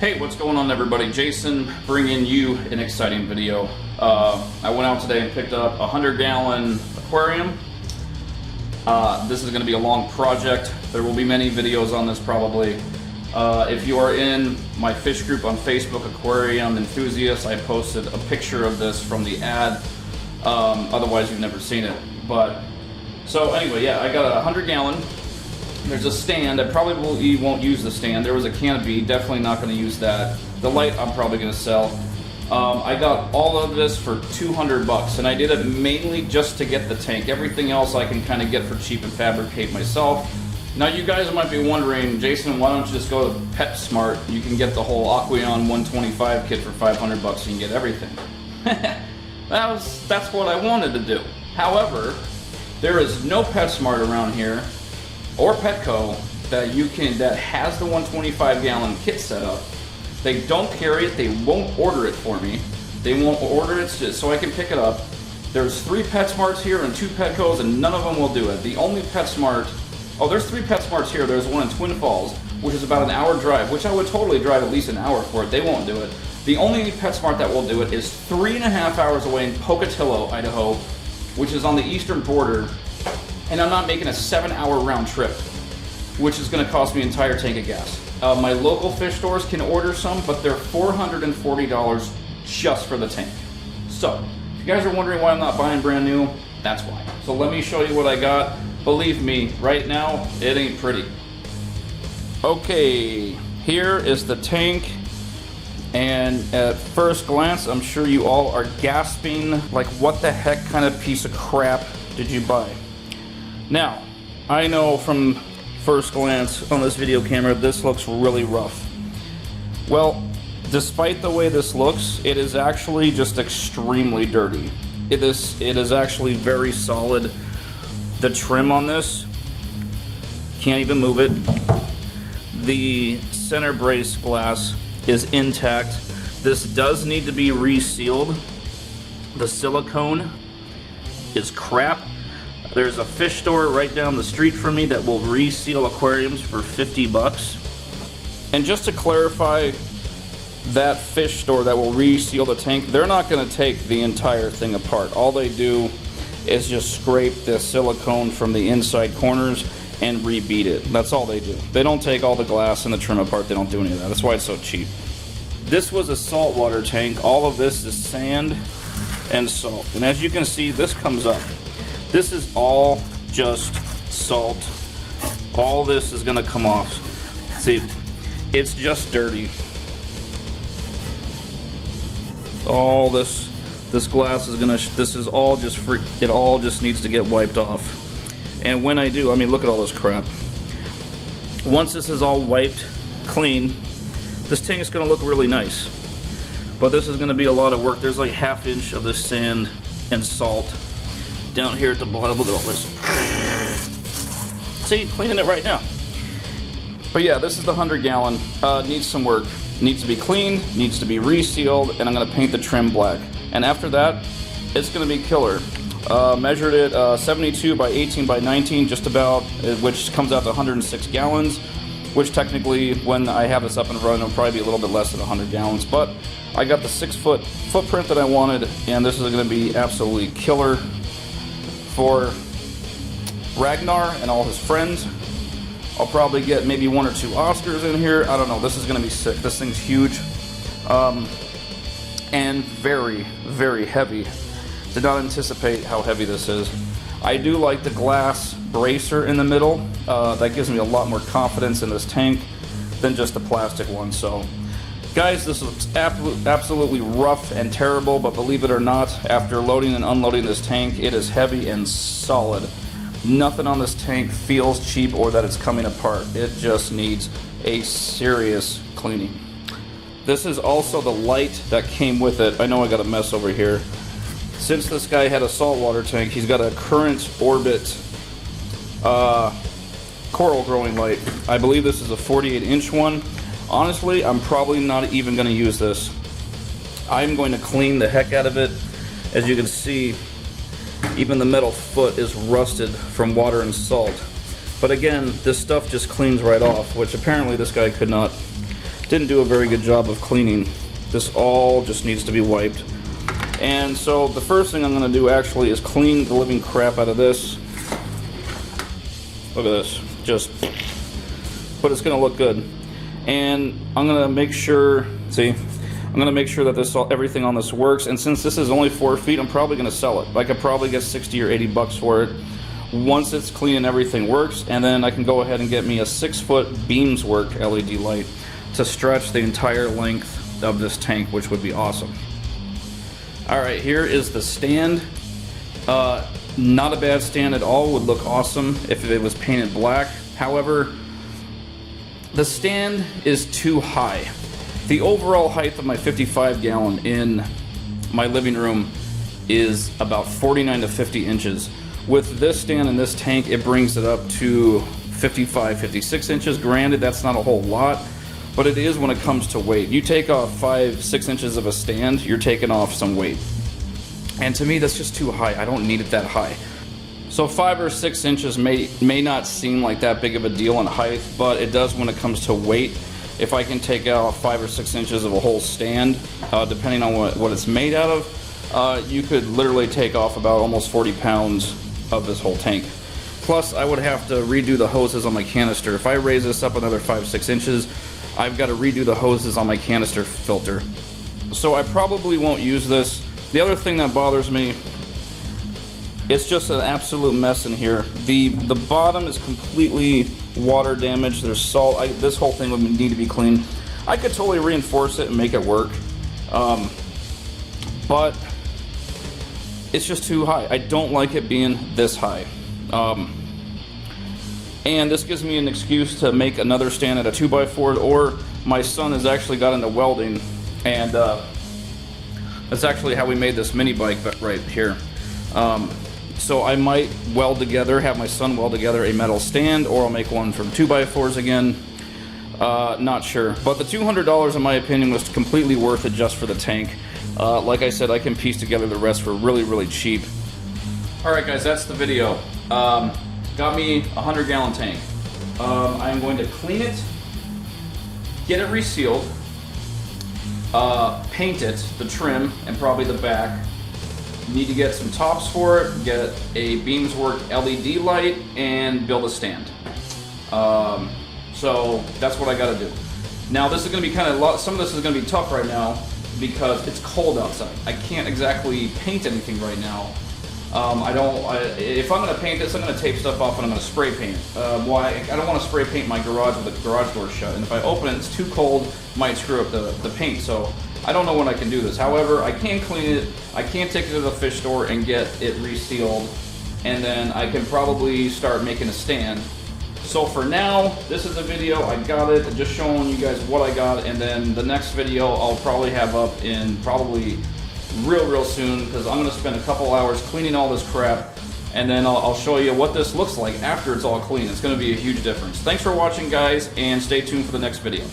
Hey, what's going on everybody? Jason bringing you an exciting video. I went out today and picked up a 100-gallon aquarium. This is going to be a long project. There will be many videos on this probably. If you are in my fish group on Facebook, Aquarium Enthusiasts, I posted a picture of this from the ad. Otherwise you've never seen it. So anyway, yeah, I got a 100-gallon. There's a stand. I probably won't use the stand. There was a canopy. Definitely not going to use that. The light I'm probably going to sell. I got all of this for $200, and I did it mainly just to get the tank. Everything else I can kind of get for cheap and fabricate myself. Now you guys might be wondering, Jason, why don't you just go to PetSmart? You can get the whole Aquarium 125 kit for $500. You can get everything. That's what I wanted to do. However, there is no PetSmart around here, or Petco, that has the 125-gallon kit set up. They don't carry it. They won't order it for me. They won't order it so I can pick it up. There's 3 PetSmarts here and 2 Petcos, and none of them will do it. The only PetSmart, there's 3 PetSmarts here. There's one in Twin Falls, which is about an hour drive, which I would totally drive at least an hour for it. They won't do it. The only PetSmart that will do it is 3.5 hours away in Pocatello, Idaho, which is on the eastern border. And I'm not making a 7-hour round trip, which is going to cost me an entire tank of gas. My local fish stores can order some, but they're $440 just for the tank. So, if you guys are wondering why I'm not buying brand new, that's why. So let me show you what I got. Believe me, right now, it ain't pretty. Okay, here is the tank. And at first glance, I'm sure you all are gasping, like what the heck kind of piece of crap did you buy? Now, I know from first glance on this video camera, this looks really rough. Well, despite the way this looks, it is actually just extremely dirty. It is actually very solid. The trim on this, can't even move it. The center brace glass is intact. This does need to be resealed. The silicone is crap. There's a fish store right down the street from me that will reseal aquariums for $50. And just to clarify, that fish store that will reseal the tank, they're not going to take the entire thing apart. All they do is just scrape the silicone from the inside corners and rebeat it. That's all they do. They don't take all the glass and the trim apart. They don't do any of that. That's why it's so cheap. This was a saltwater tank. All of this is sand and salt. And as you can see, this comes up. This is all just salt. All this is gonna come off. See, it's just dirty. All this glass is gonna, this is all just free. It all just needs to get wiped off. And when I do, I mean, look at all this crap. Once this is all wiped clean, this tank is gonna look really nice. But this is gonna be a lot of work. There's like ½ inch of this sand and salt down here at the bottom. Look at all this. See, cleaning it right now. But yeah, this is the 100-gallon. Needs some work. Needs to be cleaned, needs to be resealed, and I'm gonna paint the trim black. And after that, it's gonna be killer. Measured it 72 by 18 by 19, just about, which comes out to 106 gallons, which technically, when I have this up and running, it'll probably be a little bit less than 100 gallons. But I got the 6-foot footprint that I wanted, and this is gonna be absolutely killer for Ragnar and all his friends. I'll probably get maybe 1 or 2 Oscars in here. I don't know. This is going to be sick. This thing's huge. And very, very heavy. Did not anticipate how heavy this is. I do like the glass bracer in the middle. That gives me a lot more confidence in this tank than just the plastic one. So, guys, this looks absolutely rough and terrible, but believe it or not, after loading and unloading this tank, it is heavy and solid. Nothing on this tank feels cheap or that it's coming apart. It just needs a serious cleaning. This is also the light that came with it. I know I got a mess over here. Since this guy had a saltwater tank, he's got a current orbit coral growing light. I believe this is a 48-inch one. Honestly, I'm probably not even going to use this. I'm going to clean the heck out of it. As you can see, even the metal foot is rusted from water and salt. But again, this stuff just cleans right off, which apparently this guy could not didn't do a very good job of cleaning. This all just needs to be wiped. And so the first thing I'm going to do actually is clean the living crap out of this. Look at this, but it's going to look good. And I'm going to make sure, I'm going to make sure that everything on this works. And since this is only 4 feet, I'm probably going to sell it. I could probably get 60 or 80 bucks for it once it's clean and everything works. And then I can go ahead and get me a 6-foot beams work LED light to stretch the entire length of this tank, which would be awesome. All right, here is the stand. Not a bad stand at all, would look awesome if it was painted black. However, the stand is too high. The overall height of my 55 gallon in my living room is about 49 to 50 inches. With this stand and this tank, it brings it up to 55, 56 inches. Granted, that's not a whole lot, but it is when it comes to weight. You take off 5, 6 inches of a stand, you're taking off some weight. And to me, that's just too high. I don't need it that high. So 5 or 6 inches may not seem like that big of a deal in height, but it does when it comes to weight. If I can take out 5 or 6 inches of a whole stand, depending on what it's made out of, you could literally take off about almost 40 pounds of this whole tank. Plus, I would have to redo the hoses on my canister. If I raise this up another 5, 6 inches, I've got to redo the hoses on my canister filter. So I probably won't use this. The other thing that bothers me, it's just an absolute mess in here. The bottom is completely water damaged. There's salt. This whole thing would need to be cleaned. I could totally reinforce it and make it work, but it's just too high. I don't like it being this high. And this gives me an excuse to make another stand at a 2x4, or my son has actually got into welding, and that's actually how we made this mini bike right here. So I might have my son weld together a metal stand, or I'll make one from 2x4s again. Not sure. But the $200, in my opinion, was completely worth it just for the tank. Like I said, I can piece together the rest for really, really cheap. Alright guys, that's the video. Got me a 100-gallon tank. I'm going to clean it, get it resealed, paint it, the trim, and probably the back. Need to get some tops for it, get a Beamswork LED light, and build a stand. So that's what I got to do. Now this is going to be some of this is going to be tough right now because it's cold outside. I can't exactly paint anything right now. If I'm going to paint this, I'm going to tape stuff off and I'm going to spray paint. Why? I don't want to spray paint my garage with the garage door shut, and if I open it, it's too cold, might screw up the paint. So I don't know when I can do this. However, I can clean it. I can take it to the fish store and get it resealed, and then I can probably start making a stand. So for now, this is a video. I got it, just showing you guys what I got, and then the next video I'll probably have up in real soon, because I'm going to spend a couple hours cleaning all this crap, and then I'll show you what this looks like after it's all clean. It's going to be a huge difference. Thanks for watching, guys, and stay tuned for the next video.